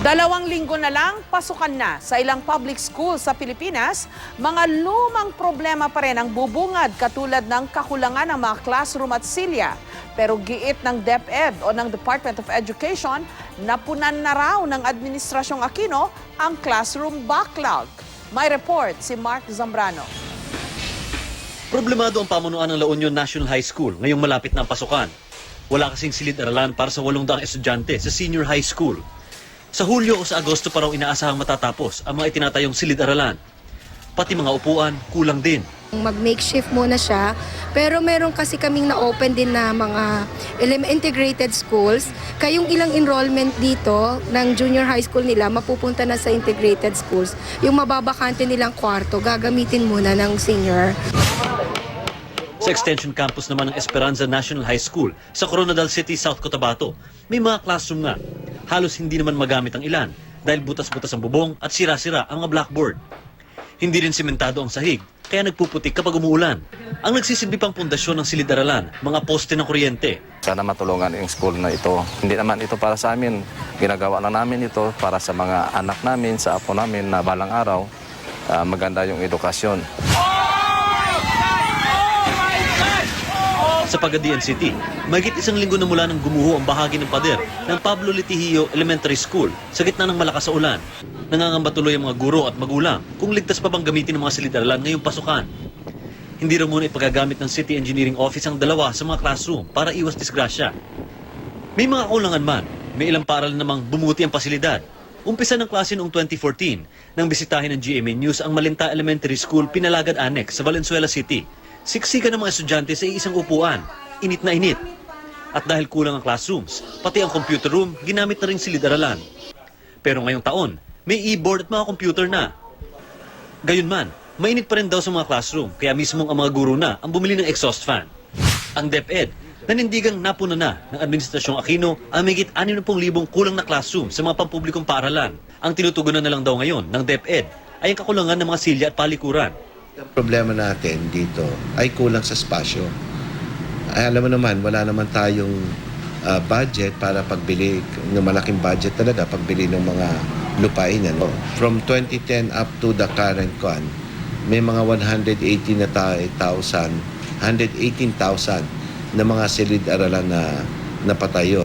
2 linggo na lang, pasukan na sa ilang public schools sa Pilipinas, mga lumang problema pa rin ang bubungad katulad ng kakulangan ng mga classroom at silya. Pero giit ng DepEd o ng Department of Education, napunan na raw ng Administrasyong Aquino ang classroom backlog. May report si Mark Zambrano. Problemado ang pamunuan ng La Union National High School ngayong malapit na ang pasukan. Wala kasing silid-aralan para sa 800 estudyante sa senior high school. Sa Hulyo o sa Agosto pa raw inaasahang matatapos ang mga itinatayong silid-aralan. Pati mga upuan, kulang din. Mag-makeshift muna siya, pero meron kasi kaming na-open din na mga integrated schools. Kayong ilang enrollment dito ng junior high school nila, mapupunta na sa integrated schools. Yung mababakante nilang kwarto, gagamitin muna ng senior. Sa Extension Campus naman ng Esperanza National High School sa Coronadal City, South Cotabato, may mga classroom nga. Halos hindi naman magamit ang ilan dahil butas-butas ang bubong at sira-sira ang mga blackboard. Hindi rin simentado ang sahig, kaya nagpuputik kapag umuulan. Ang nagsisilbi pang pundasyon ng silid-aralan, mga poste ng kuryente. Sana matulungan yung school na ito. Hindi naman ito para sa amin. Ginagawa na namin ito para sa mga anak namin, sa apo namin na balang araw, maganda yung edukasyon. Sa Pagadian City, mahigit 1 linggo na mula nang gumuho ang bahagi ng pader ng Pablo Litihio Elementary School sa gitna ng malakas na ulan. Nangangamba tuloy ang mga guro at magulang kung ligtas pa bang gamitin ng mga silid-aralan ngayong pasukan. Hindi raw muna ipagagamit ng City Engineering Office ang 2 sa mga classroom para iwas disgrasya. May mga kulangan man, may ilang paaralan namang bumuti ang pasilidad. Umpisa ng klase noong 2014 nang bisitahin ng GMA News ang Malinta Elementary School Pinalagad Annex sa Valenzuela City. Siksikan ng mga estudyante sa isang upuan, init na init. At dahil kulang ang classrooms, pati ang computer room, ginamit na rin silid-aralan. Pero ngayong taon, may e-board at mga computer na. Gayunman, mainit pa rin daw sa mga classroom, kaya mismong ang mga guro na ang bumili ng exhaust fan. Ang DepEd, nanindigang napuna na ng Administrasyong Aquino ang mahigit 60,000 kulang na classroom sa mga pampublikong paaralan. Ang tinutugunan na lang daw ngayon ng DepEd ay ang kakulangan ng mga silya at palikuran. Ang problema natin dito ay kulang sa spasyo. Ay, alam mo naman, wala naman tayong budget para pagbili, ng malaking budget talaga, pagbili ng mga lupain. Ano? From 2010 up to the current one, may mga 118,000 na mga silid-aralan na napatayo.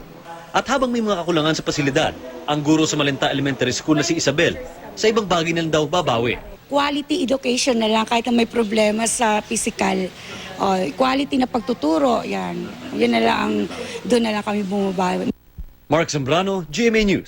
At habang may mga kakulangan sa pasilidad, ang guro sa Malinta Elementary School na si Isabel, sa ibang bagay na lang daw babawi. Quality education na lang kahit na may problema sa physical. Quality na pagtuturo, yan. Yan na lang, doon na lang kami bumabawi. Mark Zambrano, GMA News.